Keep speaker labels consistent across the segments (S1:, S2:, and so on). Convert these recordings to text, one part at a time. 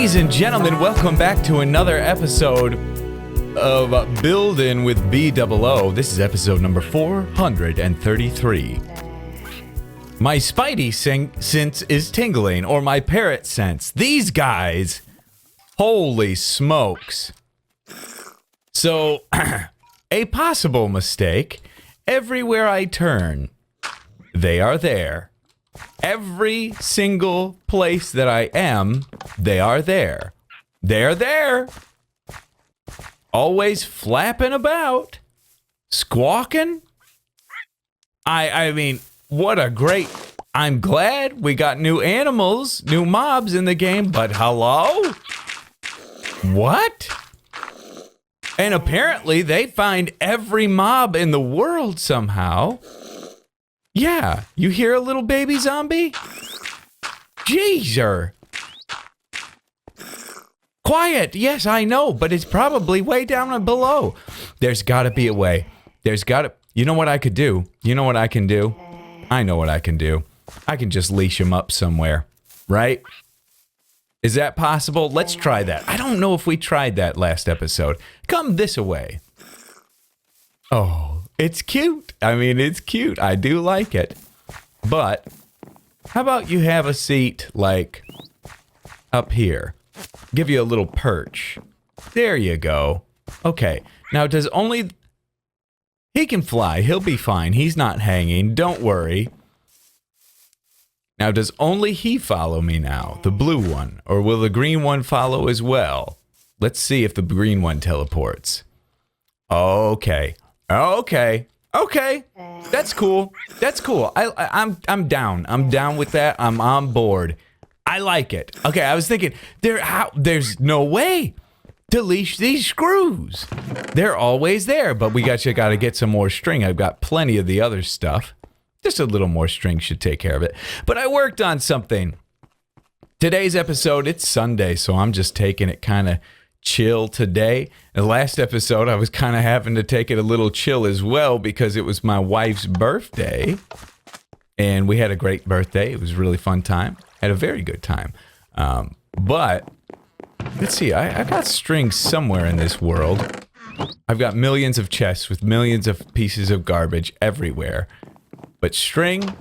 S1: Ladies and gentlemen, welcome back to another episode of Building with BdoubleO. This is episode number 433. My spidey sense is tingling, or my parrot sense. These guys, holy smokes. So, a possible mistake. Everywhere I turn, they are there. Every single place that I am, they are there. They're there. Always flapping about. Squawking. I mean, what a great... I'm glad we got new animals, new mobs in the game, but hello? What? And apparently they find every mob in the world somehow. Yeah, you hear a little baby zombie? Jeezer. Quiet, yes, I know, but it's probably way down below. There's gotta be a way. You know what I could do? You know what I can do? I know what I can do. I can just leash him up somewhere, right? Is that possible? Let's try that. I don't know if we tried that last episode. Come this way. Oh. It's cute. I mean, it's cute. I do like it. But how about you have a seat like up here? Give you a little perch. There you go. Okay. Now, does only... He can fly. He'll be fine. He's not hanging. Don't worry. Now, does only he follow me now? The blue one. Or will the green one follow as well? Let's see if the green one teleports. Okay. Okay, that's cool. That's cool. I'm down. I'm down with that. I'm on board. I like it. Okay, I was thinking there's no way to leash these screws. They're always there, but got to get some more string. I've got plenty of the other stuff. Just a little more string should take care of it. But I worked on something. Today's episode, it's Sunday, so I'm just taking it kind of chill today. The last episode, I was kind of having to take it a little chill as well because it was my wife's birthday. And we had a great birthday. It was a really fun time. Had a very good time. But, let's see. I got strings somewhere in this world. I've got millions of chests with millions of pieces of garbage everywhere. But string,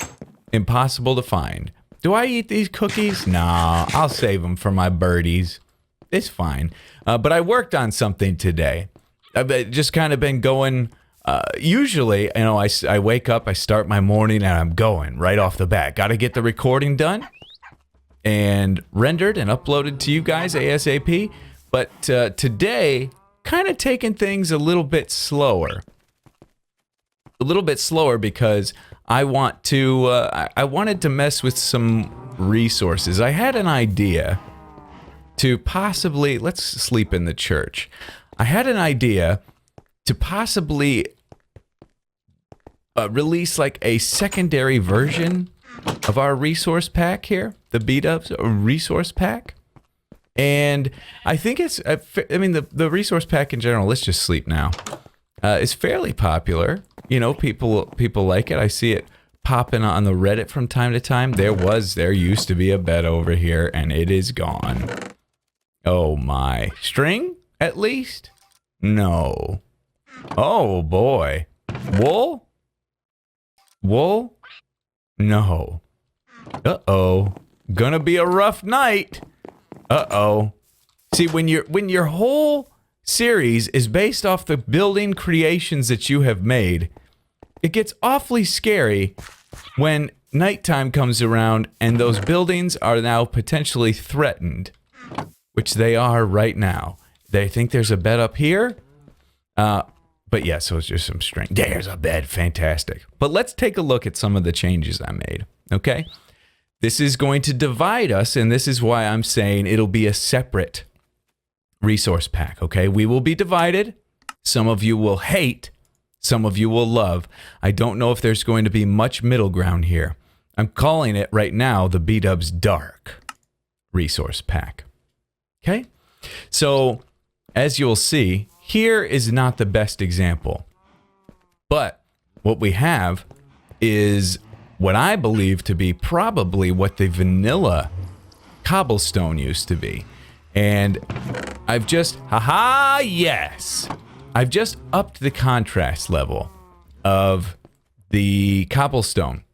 S1: impossible to find. Do I eat these cookies? Nah, I'll save them for my birdies. It's fine. But I worked on something today. I've just kind of been going, usually, you know, I wake up, I start my morning, and I'm going right off the bat. Got to get the recording done and rendered and uploaded to you guys ASAP. But today, kind of taking things a little bit slower. A little bit slower because I wanted to mess with some resources. I had an idea to possibly, let's sleep in the church. I had an idea to possibly release like a secondary version of our resource pack here, the Bdubs resource pack. And I think it's, I mean, the resource pack in general, let's just sleep now, is fairly popular. You know, people like it. I see it popping on the Reddit from time to time. There used to be a bed over here and it is gone. Oh my. String, at least? No. Oh boy. Wool? Wool? No. Uh-oh. Gonna be a rough night. Uh-oh. See, when your whole series is based off the building creations that you have made, it gets awfully scary when nighttime comes around and those buildings are now potentially threatened. Which they are right now. They think there's a bed up here. But yeah, so it's just some string. There's a bed. Fantastic. But let's take a look at some of the changes I made. Okay? This is going to divide us, and this is why I'm saying it'll be a separate resource pack. Okay? We will be divided. Some of you will hate. Some of you will love. I don't know if there's going to be much middle ground here. I'm calling it right now the Bdubs Dark resource pack. Okay, so as you'll see, here is not the best example. But what we have is what I believe to be probably what the vanilla cobblestone used to be. And I've just, haha, yes. I've just upped the contrast level of the cobblestone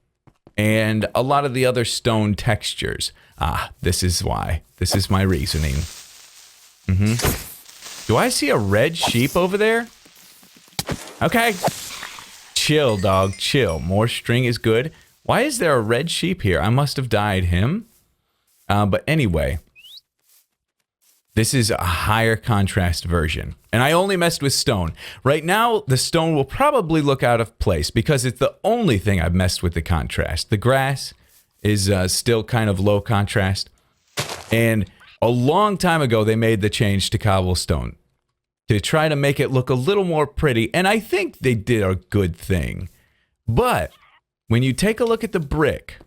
S1: and a lot of the other stone textures. Ah, this is why. This is my reasoning. Do I see a red sheep over there? Okay. Chill, dog, chill. More string is good. Why is there a red sheep here? I must have dyed him. But anyway, this is a higher contrast version. And I only messed with stone. Right now, the stone will probably look out of place because it's the only thing I've messed with the contrast. The grass is still kind of low contrast. And a long time ago, they made the change to cobblestone to try to make it look a little more pretty. And I think they did a good thing. But when you take a look at the brick,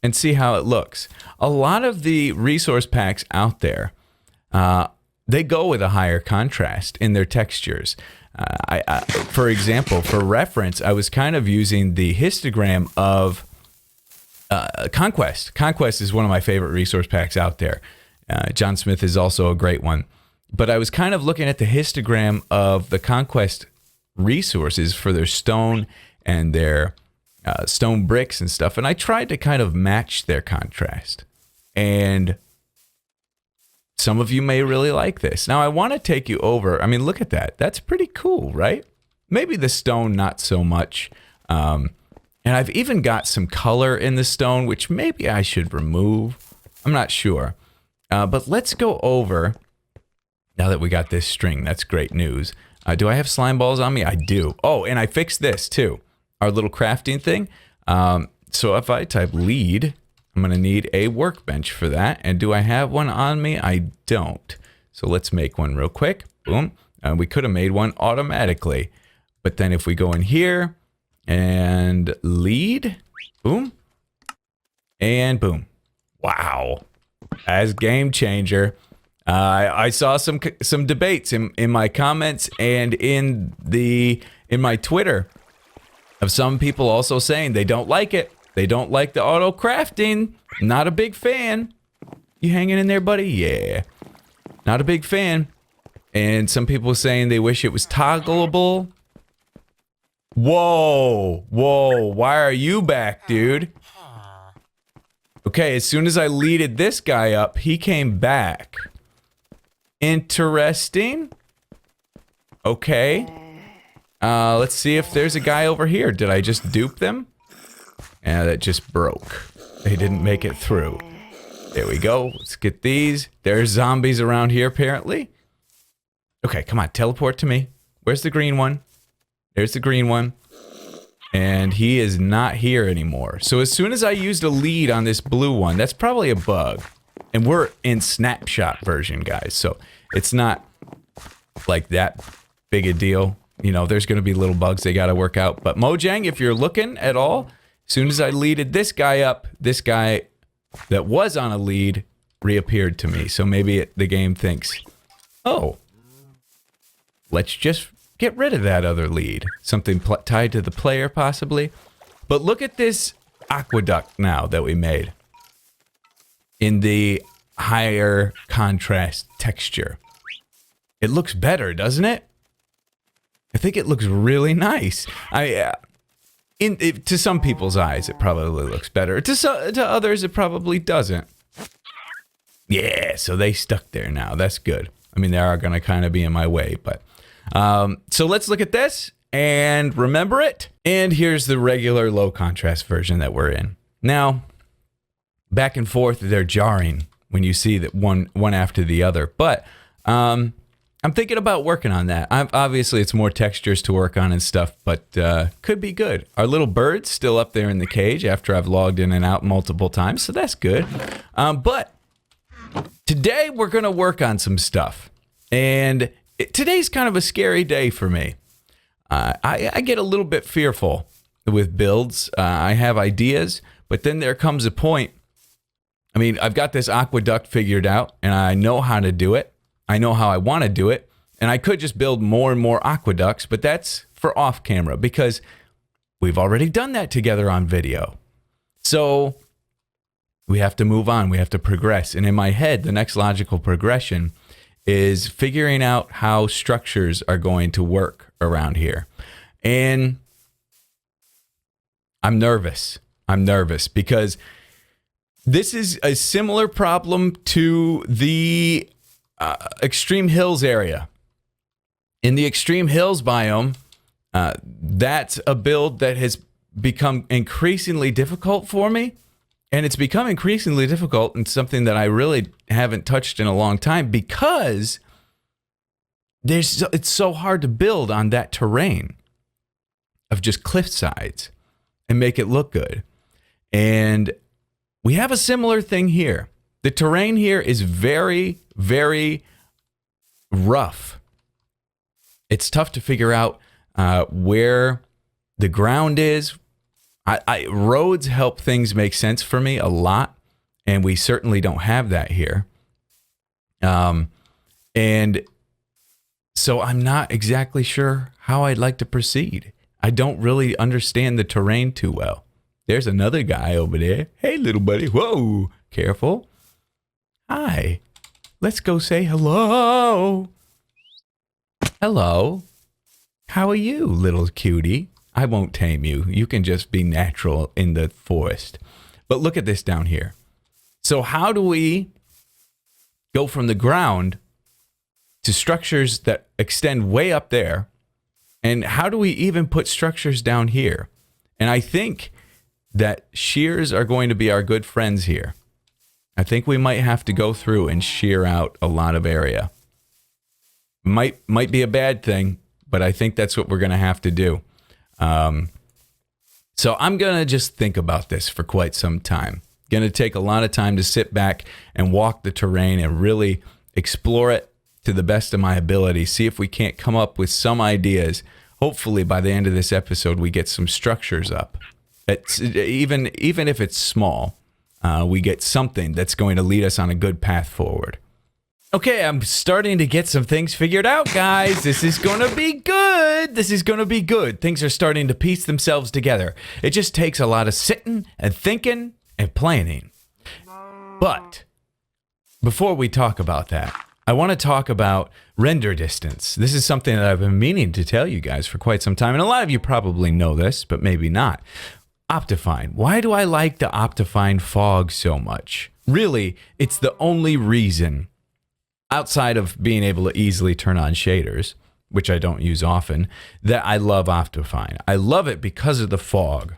S1: and see how it looks. A lot of the resource packs out there, they go with a higher contrast in their textures. For example, for reference, I was kind of using the histogram of Conquest. Conquest is one of my favorite resource packs out there. John Smith is also a great one. But I was kind of looking at the histogram of the Conquest resources for their stone and their stone bricks and stuff, and I tried to kind of match their contrast. And some of you may really like this. Now, I want to take you over. I mean, look at that. That's pretty cool, right? Maybe the stone, not so much. And I've even got some color in the stone, which maybe I should remove. I'm not sure. But let's go over, now that we got this string. That's great news. Do I have slime balls on me? I do. Oh, and I fixed this too. Our little crafting thing. So if I type lead, I'm going to need a workbench for that. And do I have one on me? I don't. So let's make one real quick. Boom. We could have made one automatically. But then if we go in here and lead, boom, and boom. Wow. As game changer. I saw some debates in my comments and in my Twitter of some people also saying they don't like it. They don't like the auto crafting. Not a big fan. You hanging in there, buddy? Yeah. Not a big fan. And some people saying they wish it was toggleable. Whoa. Whoa. Why are you back, dude? Okay, as soon as I leaded this guy up, he came back. Interesting. Okay. Let's see if there's a guy over here. Did I just dupe them? Yeah, that just broke. They didn't make it through. There we go. Let's get these. There's zombies around here, apparently. Okay, come on. Teleport to me. Where's the green one? There's the green one. And he is not here anymore. So as soon as I used a lead on this blue one, that's probably a bug. And we're in snapshot version, guys. So it's not like that big a deal. You know, there's going to be little bugs they got to work out. But Mojang, if you're looking at all, as soon as I leaded this guy up, this guy that was on a lead reappeared to me. So maybe the game thinks, oh, let's just get rid of that other lead. Something tied to the player, possibly. But look at this aqueduct now that we made in the higher contrast texture. It looks better, doesn't it? I think it looks really nice. To some people's eyes, it probably looks better. To others, it probably doesn't. Yeah, so they stuck there now. That's good. I mean, they are going to kind of be in my way, but... so let's look at this and remember it. And here's the regular low contrast version that we're in. Now, back and forth, they're jarring when you see that one after the other. But I'm thinking about working on that. Obviously, it's more textures to work on and stuff, but could be good. Our little bird's still up there in the cage after I've logged in and out multiple times, so that's good. But today, we're going to work on some stuff. And today's kind of a scary day for me. I get a little bit fearful with builds. I have ideas, but then there comes a point. I mean, I've got this aqueduct figured out, and I know how to do it. I know how I want to do it, and I could just build more and more aqueducts, but that's for off camera because we've already done that together on video. So We have to move on. We have to progress. And in my head, the next logical progression is figuring out how structures are going to work around here. And I'm nervous. I'm nervous because this is a similar problem to the Extreme Hills area. In the Extreme Hills biome, that's a build that has become increasingly difficult for me. And it's become increasingly difficult and something that I really haven't touched in a long time because it's so hard to build on that terrain of just cliff sides and make it look good. And we have a similar thing here. The terrain here is very, very rough. It's tough to figure out where the ground is. Roads help things make sense for me a lot, and we certainly don't have that here. And so I'm not exactly sure how I'd like to proceed. I don't really understand the terrain too well. There's another guy over there. Hey, little buddy. Whoa, careful. Hi. Let's go say hello. Hello. How are you, little cutie? I won't tame you. You can just be natural in the forest. But look at this down here. So how do we go from the ground to structures that extend way up there? And how do we even put structures down here? And I think that shears are going to be our good friends here. I think we might have to go through and shear out a lot of area. Might be a bad thing, but I think that's what we're going to have to do. So I'm going to just think about this for quite some time. Going to take a lot of time to sit back and walk the terrain and really explore it to the best of my ability. See if we can't come up with some ideas. Hopefully by the end of this episode, we get some structures up. It's, even if it's small, we get something that's going to lead us on a good path forward. Okay, I'm starting to get some things figured out, guys. This is going to be good. This is going to be good. Things are starting to piece themselves together. It just takes a lot of sitting and thinking and planning. But before we talk about that, I want to talk about render distance. This is something that I've been meaning to tell you guys for quite some time, and a lot of you probably know this, but maybe not. Optifine. Why do I like the Optifine fog so much? Really, it's the only reason, outside of being able to easily turn on shaders, which I don't use often, that I love Optifine. I love it because of the fog.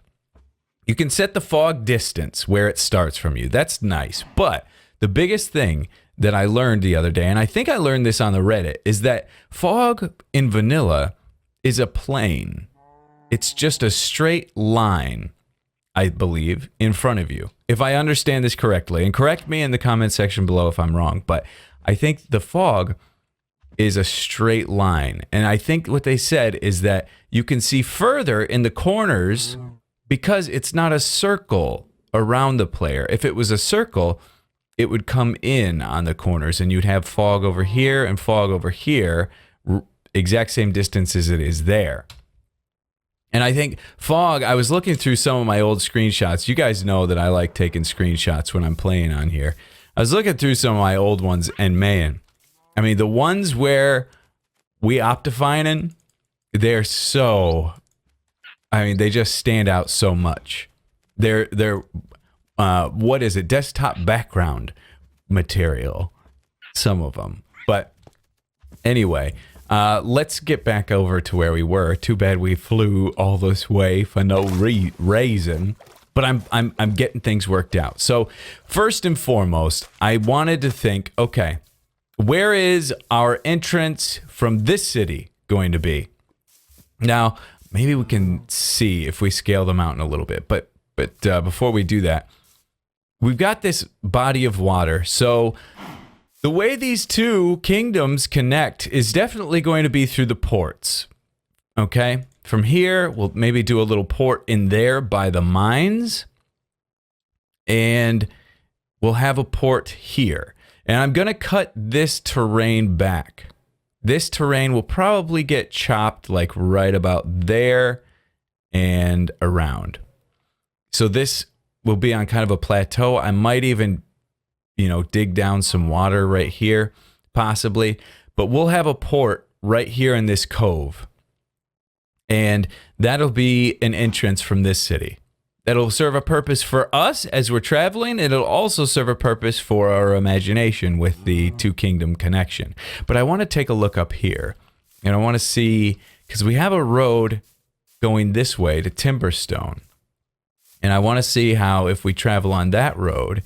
S1: You can set the fog distance where it starts from you. That's nice. But the biggest thing that I learned the other day, and I think I learned this on the Reddit, is that fog in vanilla is a plane. It's just a straight line, I believe, in front of you. If I understand this correctly, and correct me in the comment section below if I'm wrong, but I think the fog is a straight line. And I think what they said is that you can see further in the corners because it's not a circle around the player. If it was a circle, it would come in on the corners and you'd have fog over here and fog over here, exact same distance as it is there. And I think fog, I was looking through some of my old screenshots. You guys know that I like taking screenshots when I'm playing on here. I was looking through some of my old ones, and man, I mean, the ones where we Optifine in, they're so, I mean, they just stand out so much. They're what is it? Desktop background material, some of them. But anyway, let's get back over to where we were. Too bad we flew all this way for no reason. But I'm getting things worked out. So first and foremost, I wanted to think, okay, where is our entrance from this city going to be? Now, maybe we can see if we scale the mountain a little bit. But before we do that, we've got this body of water. So the way these two kingdoms connect is definitely going to be through the ports. Okay? From here, we'll maybe do a little port in there by the mines. And we'll have a port here. And I'm going to cut this terrain back. This terrain will probably get chopped like right about there and around. So this we'll be on kind of a plateau. I might even, dig down some water right here, possibly. But we'll have a port right here in this cove. And that'll be an entrance from this city. That'll serve a purpose for us as we're traveling. It'll also serve a purpose for our imagination with the Two Kingdom connection. But I want to take a look up here. And I want to see, because we have a road going this way to Timberstone. And I want to see how, if we travel on that road,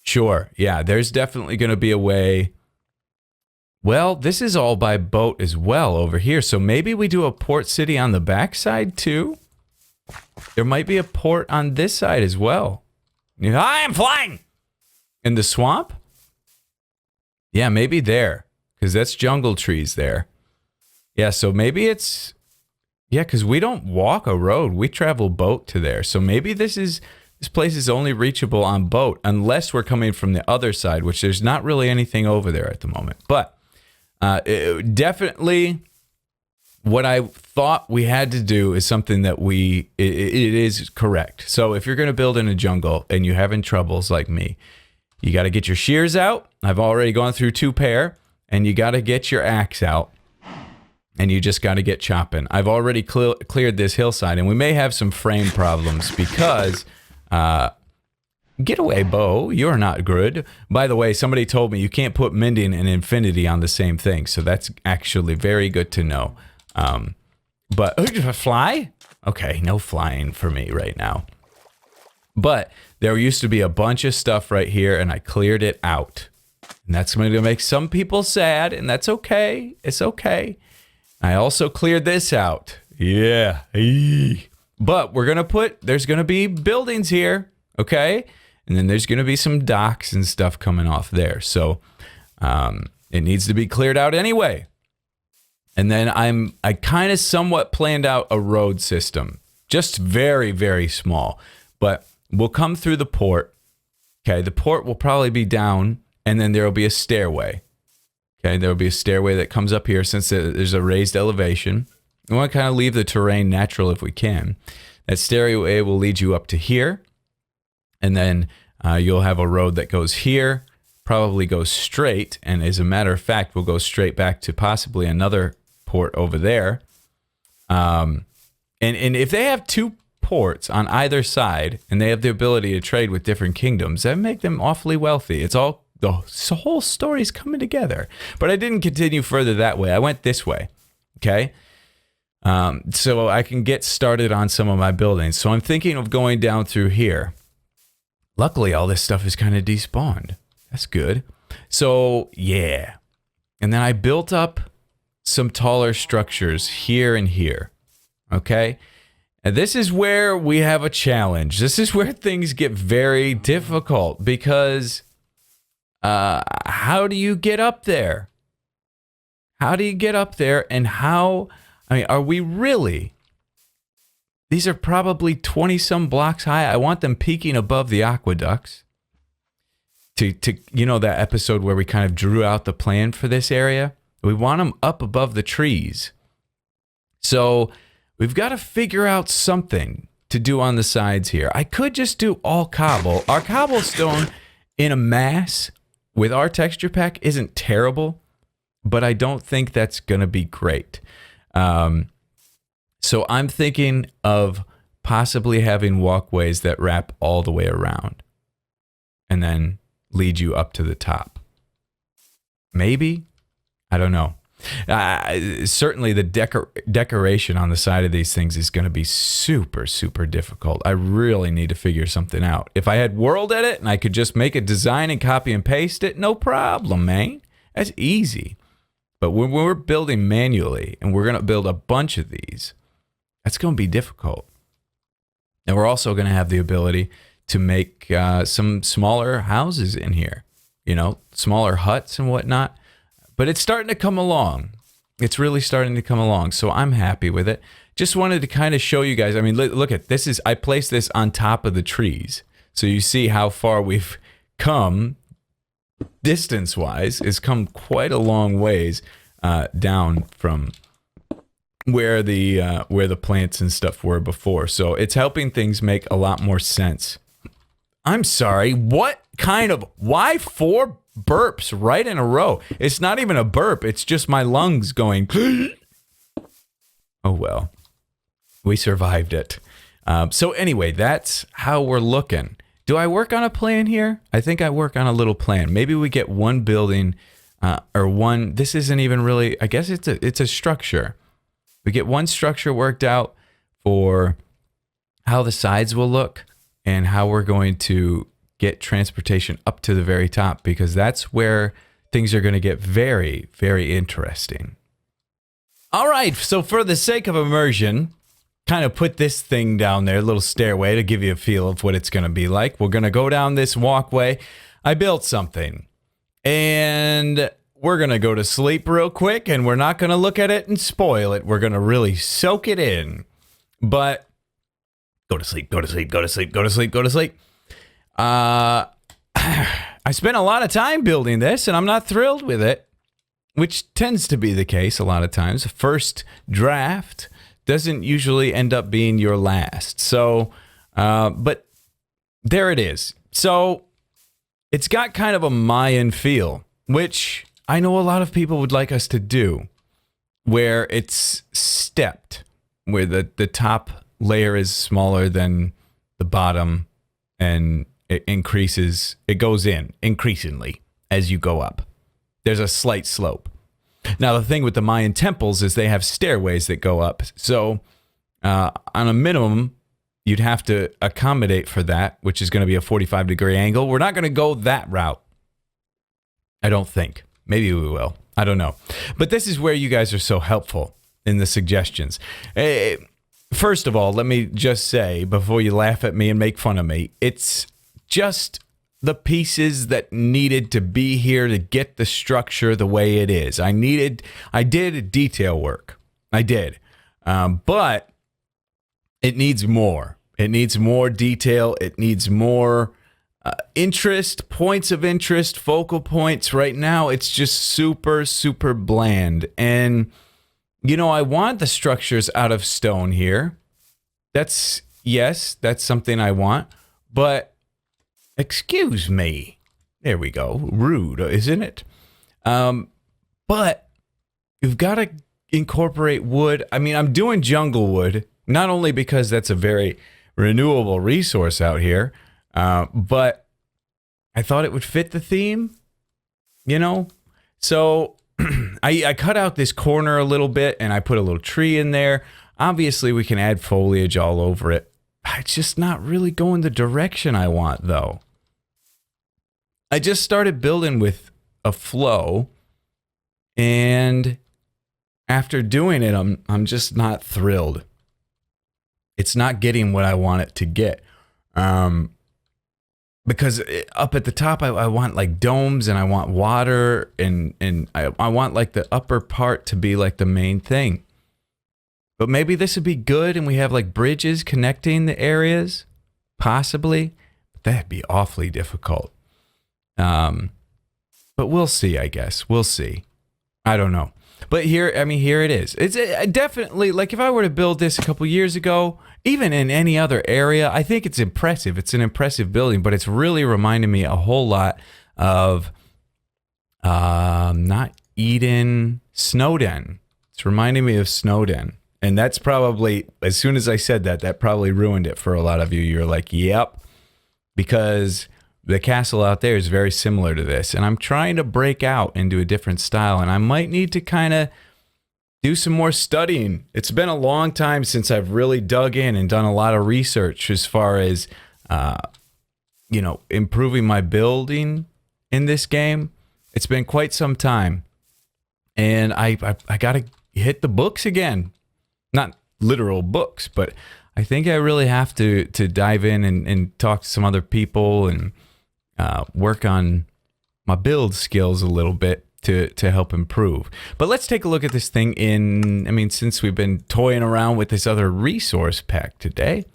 S1: sure, yeah, there's definitely going to be a way. Well, this is all by boat as well over here. So maybe we do a port city on the backside too. There might be a port on this side as well. I am flying! In the swamp? Yeah, maybe there. Because that's jungle trees there. Yeah, so maybe it's... Yeah, because we don't walk a road. We travel boat to there. So maybe this place is only reachable on boat unless we're coming from the other side, which there's not really anything over there at the moment. But definitely... what I thought we had to do is something that it is correct. So if you're going to build in a jungle and you're having troubles like me, you got to get your shears out. I've already gone through 2 pair, and you got to get your axe out, and you just got to get chopping. I've already cleared this hillside, and we may have some frame problems because, get away, bow, you're not good. By the way, somebody told me you can't put mending and infinity on the same thing, so that's actually very good to know. But fly? Okay, no flying for me right now. But there used to be a bunch of stuff right here, and I cleared it out. And that's going to make some people sad, and that's okay. It's okay. I also cleared this out. Yeah. But there's going to be buildings here, okay? And then there's going to be some docks and stuff coming off there. So it needs to be cleared out anyway. And then I kind of somewhat planned out a road system, just very, very small, but we'll come through the port. Okay. The port will probably be down, and then there'll be a stairway. Okay. There'll be a stairway that comes up here since there's a raised elevation. We want to kind of leave the terrain natural if we can. That stairway will lead you up to here. And then you'll have a road that goes here, probably goes straight. And as a matter of fact, we'll go straight back to possibly another port over there. And if they have 2 ports on either side and they have the ability to trade with different kingdoms, that make them awfully wealthy. It's all, the whole story's coming together. But I didn't continue further that way. I went this way. Okay. So I can get started on some of my buildings. So I'm thinking of going down through here. Luckily, all this stuff is kind of despawned. That's good. So yeah. And then I built up some taller structures here and here. Okay. And this is where we have a challenge. This is where things get very difficult because how do you get up there? How do you get up there? And are we really? These are probably 20 some blocks high. I want them peaking above the aqueducts. To that episode where we kind of drew out the plan for this area. We want them up above the trees. So we've got to figure out something to do on the sides here. I could just do all cobble. Our cobblestone in a mass with our texture pack isn't terrible, but I don't think that's going to be great. So I'm thinking of possibly having walkways that wrap all the way around and then lead you up to the top. Maybe. I don't know. Certainly the decoration on the side of these things is going to be super, super difficult. I really need to figure something out. If I had World Edit and I could just make a design and copy and paste it, no problem, man. That's easy. But when we're building manually and we're going to build a bunch of these, that's going to be difficult. And we're also going to have the ability to make some smaller houses in here, smaller huts and whatnot. But it's starting to come along. It's really starting to come along. So I'm happy with it. Just wanted to kind of show you guys. I mean, look at this. I placed this on top of the trees. So you see how far we've come distance-wise. It's come quite a long ways down from where the plants and stuff were before. So it's helping things make a lot more sense I'm sorry. What kind of, why 4 burps right in a row? It's not even a burp. It's just my lungs going. Oh, well, we survived it. So anyway, that's how we're looking. Do I work on a plan here? I think I work on a little plan. Maybe we get one building or one. This isn't even really, I guess it's a structure. We get one structure worked out for how the sides will look and how we're going to get transportation up to the very top, because that's where things are going to get very, very interesting. All right, so for the sake of immersion, kind of put this thing down there, a little stairway to give you a feel of what it's going to be like. We're going to go down this walkway. I built something, and we're going to go to sleep real quick, and we're not going to look at it and spoil it. We're going to really soak it in. But go to sleep, go to sleep, go to sleep, go to sleep, go to sleep. I spent a lot of time building this, and I'm not thrilled with it, which tends to be the case a lot of times. The first draft doesn't usually end up being your last. So, but there it is. So it's got kind of a Mayan feel, which I know a lot of people would like us to do, where it's stepped, where the top layer is smaller than the bottom, and it increases, it goes in increasingly as you go up. There's a slight slope. Now, the thing with the Mayan temples is they have stairways that go up. So on a minimum, you'd have to accommodate for that, which is going to be a 45-degree angle. We're not going to go that route, I don't think. Maybe we will. I don't know. But this is where you guys are so helpful in the suggestions. First of all, let me just say, before you laugh at me and make fun of me, it's just the pieces that needed to be here to get the structure the way it is. I did detail work. I did. But it needs more. It needs more detail. It needs more interest, points of interest, focal points. Right now, it's just super, super bland. And, you know, I want the structures out of stone here. Yes, that's something I want. But excuse me. There we go. Rude, isn't it? But you've got to incorporate wood. I mean, I'm doing jungle wood, not only because that's a very renewable resource out here, but I thought it would fit the theme, you know? So I cut out this corner a little bit, and I put a little tree in there. Obviously, we can add foliage all over it. It's just not really going the direction I want, though. I just started building with a flow, and after doing it, I'm just not thrilled. It's not getting what I want it to get. Because up at the top, I want like domes, and I want water, and I want like the upper part to be like the main thing. But maybe this would be good, and we have like bridges connecting the areas, possibly. But that'd be awfully difficult. But we'll see, I guess. We'll see. I don't know. But here it is. It's definitely, like, if I were to build this a couple years ago, even in any other area, I think it's impressive. It's an impressive building, but it's really reminding me a whole lot of, not Eden, Snowden. It's reminding me of Snowden. And that's probably, as soon as I said that, that probably ruined it for a lot of you. You're like, yep, because the castle out there is very similar to this. And I'm trying to break out into a different style, and I might need to kind of do some more studying. It's been a long time since I've really dug in and done a lot of research as far as, you know, improving my building in this game. It's been quite some time. And I got to hit the books again. Not literal books, but I think I really have to dive in and talk to some other people and work on my build skills a little bit to help improve. But let's take a look at this thing since we've been toying around with this other resource pack today.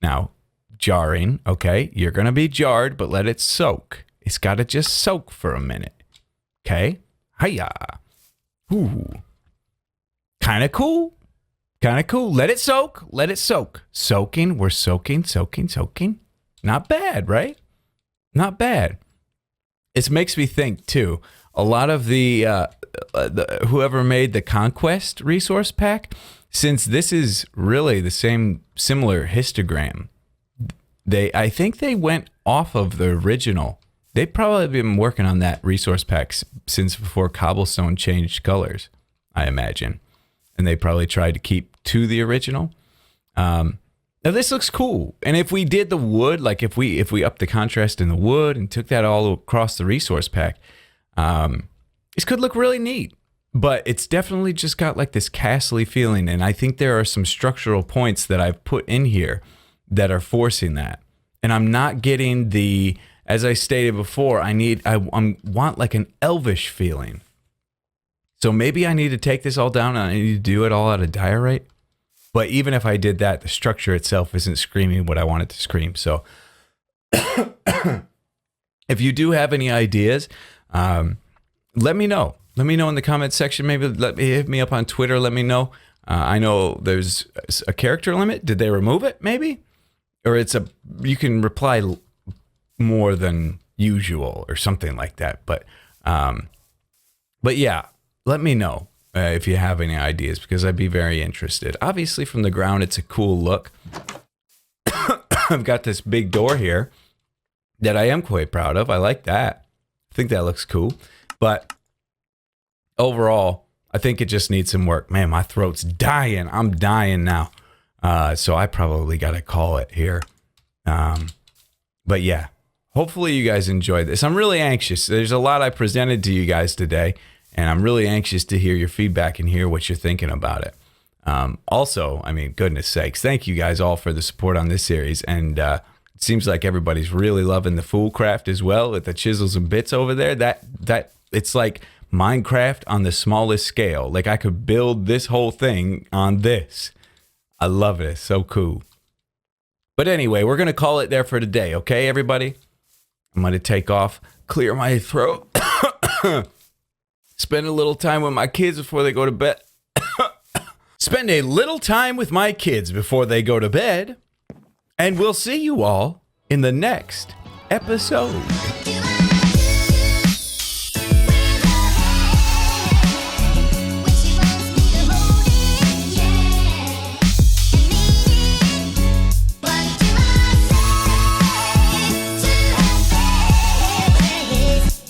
S1: Now, jarring, okay, you're going to be jarred, but let it soak. It's got to just soak for a minute. Okay? Hiya. Ooh. Kind of cool. Kind of cool. Let it soak. Let it soak. Soaking. We're soaking. Not bad, right? Not bad. It makes me think too. A lot of the whoever made the Conquest resource pack, since this is really the similar histogram, I think they went off of the original. They've probably been working on that resource pack since before cobblestone changed colors, I imagine. And they probably tried to keep to the original. Now this looks cool. And if we did the wood, like if we upped the contrast in the wood and took that all across the resource pack, this could look really neat. But it's definitely just got like this castle-y feeling. And I think there are some structural points that I've put in here that are forcing that. And I'm not getting the, as I stated before, I want like an elvish feeling. So maybe I need to take this all down and I need to do it all out of diorite. But even if I did that, the structure itself isn't screaming what I want it to scream. So if you do have any ideas, let me know. Let me know in the comments section. Maybe hit me up on Twitter. Let me know. I know there's a character limit. Did they remove it? Maybe, or you can reply more than usual or something like that. But yeah, let me know if you have any ideas, because I'd be very interested. Obviously, from the ground, it's a cool look. I've got this big door here that I am quite proud of. I like that. I think that looks cool. But overall, I think it just needs some work. Man, my throat's dying. I'm dying now. So I probably got to call it here. But yeah, hopefully you guys enjoyed this. I'm really anxious. There's a lot I presented to you guys today, and I'm really anxious to hear your feedback and hear what you're thinking about it. Also, I mean, goodness sakes, thank you guys all for the support on this series. And it seems like everybody's really loving the Fool Craft as well, with the chisels and bits over there. That it's like Minecraft on the smallest scale. Like I could build this whole thing on this. I love it. It's so cool. But anyway, we're going to call it there for today. Okay, everybody? I'm going to take off, clear my throat, spend a little time with my kids before they go to bed. Spend a little time with my kids before they go to bed. And we'll see you all in the next episode.